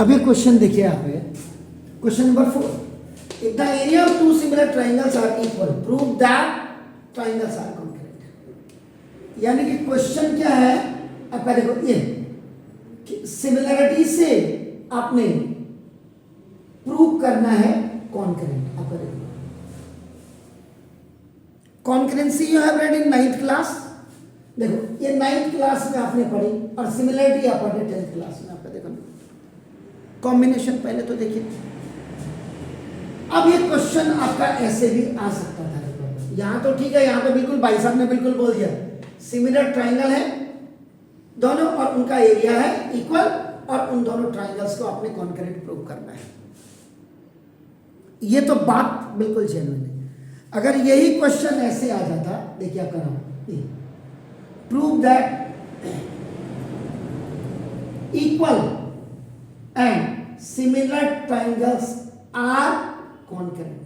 अब ये क्वेश्चन देखिए आप, question number 4, if the area of two similar triangles are equal prove that triangles are concurrent. यानी कि क्वेश्चन क्या है आपका, देखो ये सिमिलरिटी से आपने प्रूव करना है कॉन्करेंट। आपका देखो concurrency you have read in 9th class, देखो ये 9th क्लास में आपने पढ़ी, और सिमिलरिटी आप पढ़े 10th क्लास में। आपका देखो कॉम्बिनेशन पहले तो देखिए। अब ये क्वेश्चन आपका ऐसे भी आ सकता था, यहां तो ठीक है, यहां तो बिल्कुल भाई साहब ने बिल्कुल बोल दिया सिमिलर ट्राइंगल है दोनों और उनका एरिया है इक्वल, और उन दोनों ट्राइंगल्स को आपने कॉन्करेंट प्रूव करना है। ये तो बात बिल्कुल जेन्युइन है। अगर यही क्वेश्चन ऐसे आ जाता, देखिए आप करो prove that equal and similar triangles are concurrent,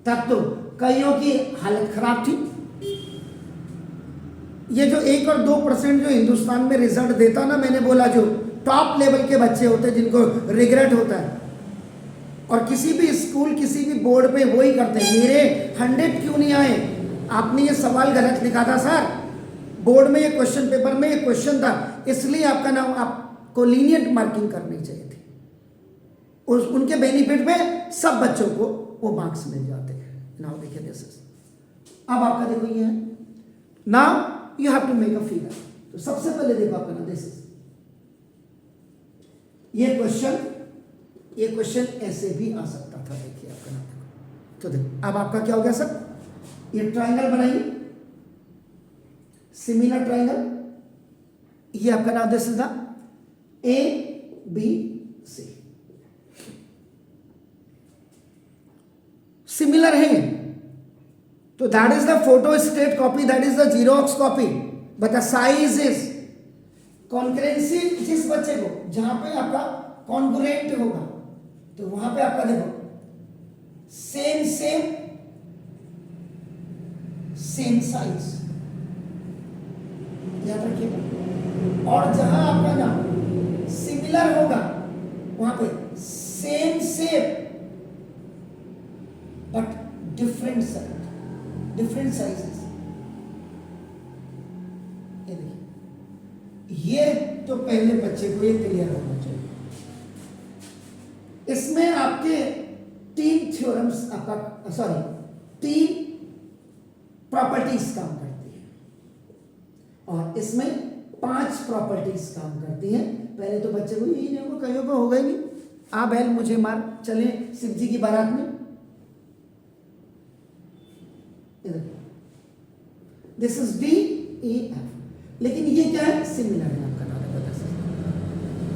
तब तो कईयों की हालत खराब थी। ये जो 1 और 2% जो हिंदुस्तान में रिजल्ट देता ना, मैंने बोला जो टॉप लेवल के बच्चे होते हैं जिनको रिग्रेट होता है, और किसी भी स्कूल किसी भी बोर्ड पे वो ही करते हैं, मेरे 100 क्यों नहीं आए, आपने ये सवाल गलत लिखा था सर, बोर्ड में ये क्वेश्चन पेपर में ये क्वेश्चन था, इसलिए आपका नाम आपको लीनियंट मार्किंग करनी चाहिए थी। उनके बेनिफिट में सब बच्चों को वो मार्क्स मिल जाते हैं। नाउ देखिए दिस इज, अब आपका देखो ये है, now you have to make a figure. तो सबसे पहले देखो आपका ना दिस इज, ये क्वेश्चन ऐसे भी आ सकता था। देखिए आपका नाम, तो देखो अब आपका क्या हो गया सर, ये ट्राइंगल बनाइए, सिमिलर ट्राइंगल, ये आपका नाम this is the ABC, similar है तो that is the photo state copy, that is the xerox copy, but the size is concurrency. जिस बच्चे को जहां पे आपका कॉन्ग्रुएंट होगा तो वहां पे आपका देखो सेम साइज याद रखिएगा, और जहां आपका ना सिमिलर होगा वहां पे same shape but different sizes. ये तो पहले बच्चे को ये क्लियर होना चाहिए। इसमें आपके 3 थ्योरम्स आपका सॉरी 3 प्रॉपर्टीज काम करती है, और इसमें 5 प्रॉपर्टीज काम करती हैं। पहले तो बच्चे को यही नहीं होगा, कईयों को होगा ही नहीं, आ बैल मुझे मार, चले शिव जी की बारात में। दिस इज DEF, लेकिन ये क्या है, सिमिलर है आपका नाम पता है।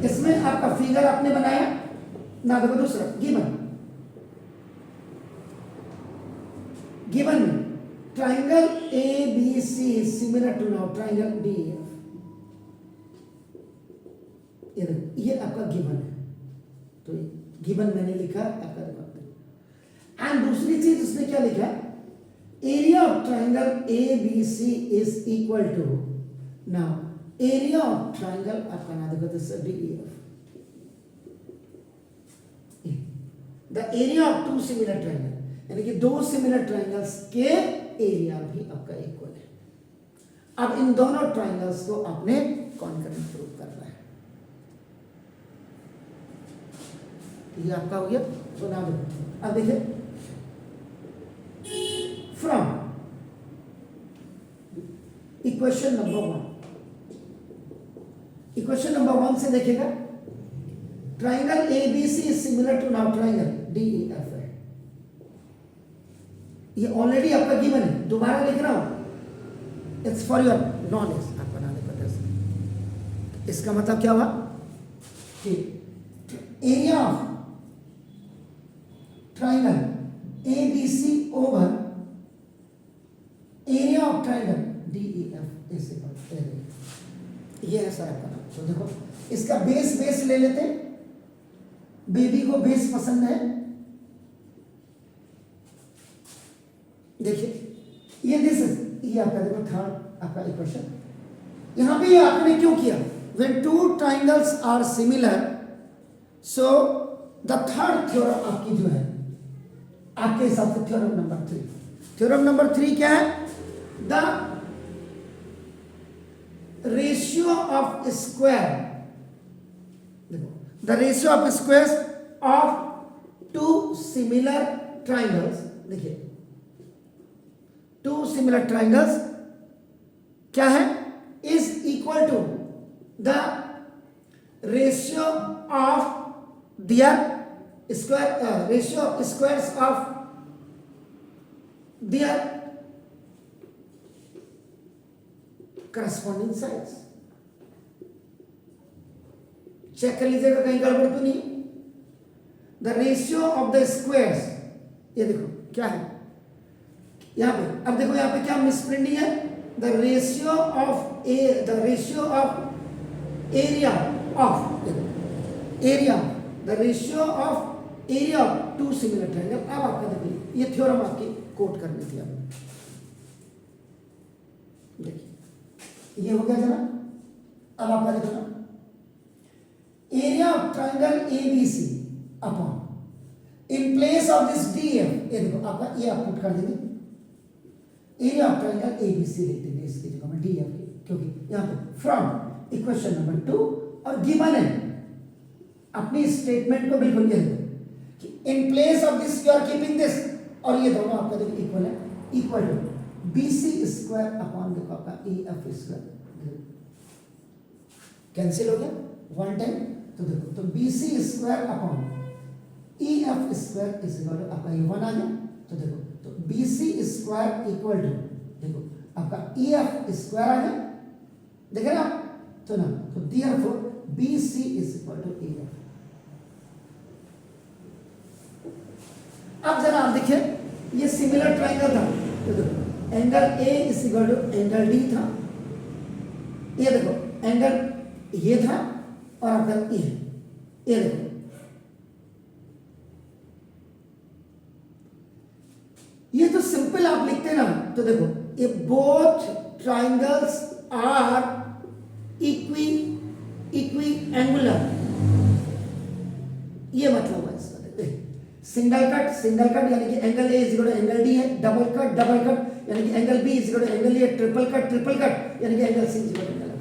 इसमें आपका फिगर आपने बनाया ना, देखो दूसरा गिवन में triangle ABC similar to now triangle DEF, ये आपका गिवन है, तो गिवन मैंने लिखा आपका देखो। एंड दूसरी चीज उसने क्या लिखा, area of triangle ABC is equal to now area of triangle आपका ना देखो this DEF, the area of 2 similar triangle, यानी कि 2 सिमिलर ट्राइंगल्स के एरिया भी आपका इक्वल है। अब इन दोनों ट्राइंगल्स को आपने कॉन्करेंट प्रूव करना है। ये आपका हो गया, तो ना देखो अब देखिए फ्रॉम इक्वेशन नंबर 1 से देखिएगा triangle ABC is similar to now triangle DEF है। ये ऑलरेडी आपका गिवन है, दोबारा लिख रहा हूं, इट्स फॉर योर नॉलेज, आपका नाम पता है। इसका मतलब क्या हुआ कि area of triangle ABC over area of triangle DEF is equal, ये है सर आपका नाम। तो देखो इसका बेस ले लेते, बेबी को बेस पसंद है, देखिए ये दिस इज, ये आपका देखो थर्ड आपका इक्वेशन। यहां पे आपने क्यों किया, when 2 triangles are similar so the third theorem आपकी जो है आपके हिसाब से थ्योरम नंबर 3, थ्योरम नंबर 3 क्या है? द रेशियो ऑफ स्क्वायर, देखो the ratio of squares of two similar triangles, देखिए टू सिमिलर ट्राइंगल्स क्या है? Is equal to the ratio of their square, ratio of squares of their corresponding sides. Check कर लीजिएगा कहीं गड़बड़ तो नहीं। The ratio of the squares, ये देखो क्या है यहां पे, अब देखो यहां पे क्या मिसप्रिंटिंग है? The ratio of a, the ratio of area of, area, the ratio of area of two similar triangle. अब आपका देखिए ये थ्योरम आपकी कोट करनी थी आपने, देखिए ये हो गया जरा। अब आपका देखो ना, area of triangle ABC upon in place of this DF, ये देखो आपका ये आप पुट कर देंगे, एरिया ऑफ ट्रायंगल एबीसी लिख देंगे इसकी जगह में डीएफ की, क्योंकि यहां पे फ्रॉम इक्वेशन नंबर 2 और गिवन है अपनी स्टेटमेंट को बिल्कुल ये कि in place of this you are keeping this, और ये दोनों आपका देखो इक्वल है, equal to BC square upon देखो आपका एएफ स्क्वायर, कैंसिल हो गया वन टाइम, तो देखो तो BC square upon AF square is equal to आपका ये 1 आ गया, तो देखो तो बीसी स्क्वायर इक्वल टू देखो आपका एएफ स्क्वायर आ गया, देखे ना, तो ना तो therefore BC is equal to AF. अब जरा आप देखिए ये सिमिलर ट्रायंगल था, तो देखो angle A is equal to angle D था, ये देखो एंगल ये था और आपका ये देखो ये तो सिंपल आप लिखते ना, तो देखो ये both triangles are equiangular, ये मतलब है इसका। सिंगल कट यानी कि angle A is equal to angle D है, डबल कट यानी कि angle B is equal to angle A, triple cut यानी कि angle C is equal to angle.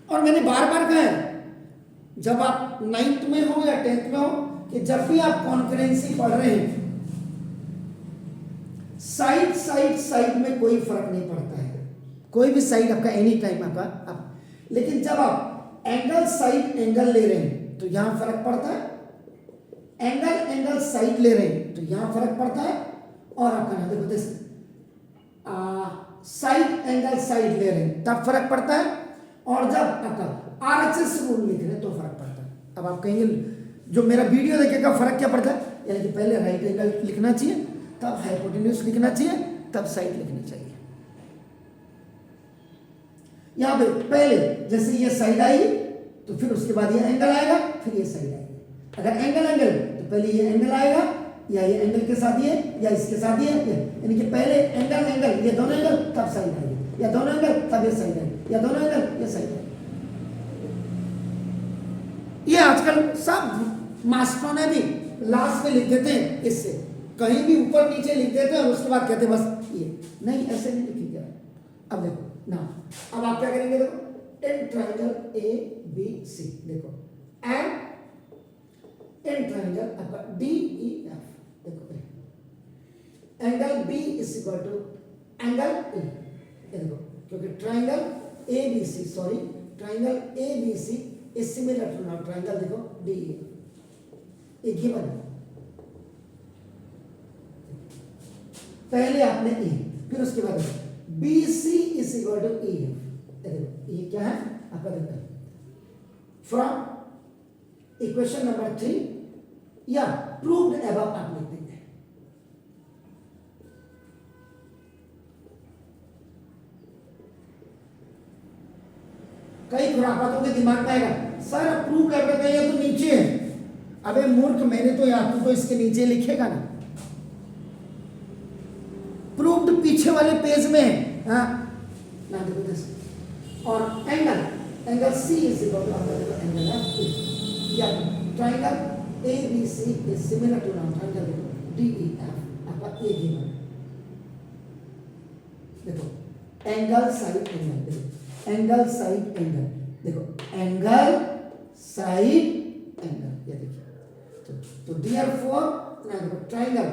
और मैंने बार बार कहा है जब आप 9th में हो या 10th में हो कि जब भी आप कॉन्करेंसी पढ़ रहे हैं साइड में कोई फर्क नहीं पड़ता है, कोई भी साइड आपका एनी टाइम आपका आप, लेकिन जब आप एंगल साइड एंगल ले रहे हैं तो यहां फर्क पड़ता है, एंगल साइड ले रहे हैं तो यहां फर्क पड़ता है, और आपका ना देखो साइड एंगल साइड ले रहे हैं तब फर्क पड़ता है, और जब आपका आरएचएस रूल लिख रहे हैं तो फर्क पड़ता है। अब आप कहेंगे जो मेरा वीडियो देखेगा फर्क क्या पड़ता है, यानी कि पहले राइट एंगल लिखना चाहिए, तब हाइपोटेन्यूज लिखना चाहिए, तब साइड लिखनी चाहिए। यहां पे पहले जैसे ये साइड आई तो फिर उसके बाद ये एंगल आएगा, फिर ये साइड आएगी। अगर एंगल तो पहले ये एंगल आएगा, या ये एंगल के साथ ये, या इसके साथ ये, यानी कि पहले एंगल ये दोनों एंगल तब साइड आएगी, या दोनों एंगल तब ये साइड आएगी, या दोनों एंगल ये साइड आएगी। ये आजकल सब मास्टरों ने भी लास्ट में लिख देते हैं, इससे कहीं भी ऊपर नीचे लिख देते हैं और उसके बाद कहते हैं बस ये नहीं, ऐसे नहीं लिखिएगा। अब देखो ना, अब आप क्या करेंगे, देखो in triangle A B C, देखो एंड इन ट्रायंगल आपका डी ई एफ, देखो angle B is equal to angle A, देखो क्योंकि triangle A B C, sorry triangle A B C is similar to now triangle देखो D E F, ये given है। पहले आपने A, फिर उसके बाद B C is equal to A F, ये क्या है आपका देखो फ्रॉम इक्वेशन नंबर 3 या प्रूव्ड अबव आप लिख देंगे। कई खुराफातों के दिमाग में आएगा सर प्रूव्ड अबव कहिए तो नीचे है, अबे मूर्ख मैंने तो यहाँ तो इसके नीचे लिखेगा ना, प्रूव्ड पीछे वाले पेज में है, हाँ ना देखो और angle C is equal to आपका एंगल एफ ए, या triangle A B C is similar to now triangle D E F आपका ए गिवन। देखो एंगल साइड एंगल, देखो एंगल साइड एंगल, देखो एंगल साइड एंगल, ये देखिए। तो dear for देखो triangle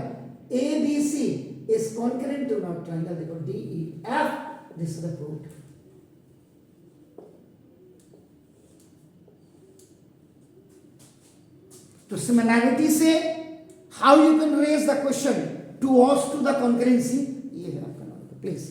A B C is concurrent to now triangle देखो D E F, this is the proof. तो सिमिलैरिटी से how you can raise the question to the concurrency, ये है आपका नॉलेज। प्लीज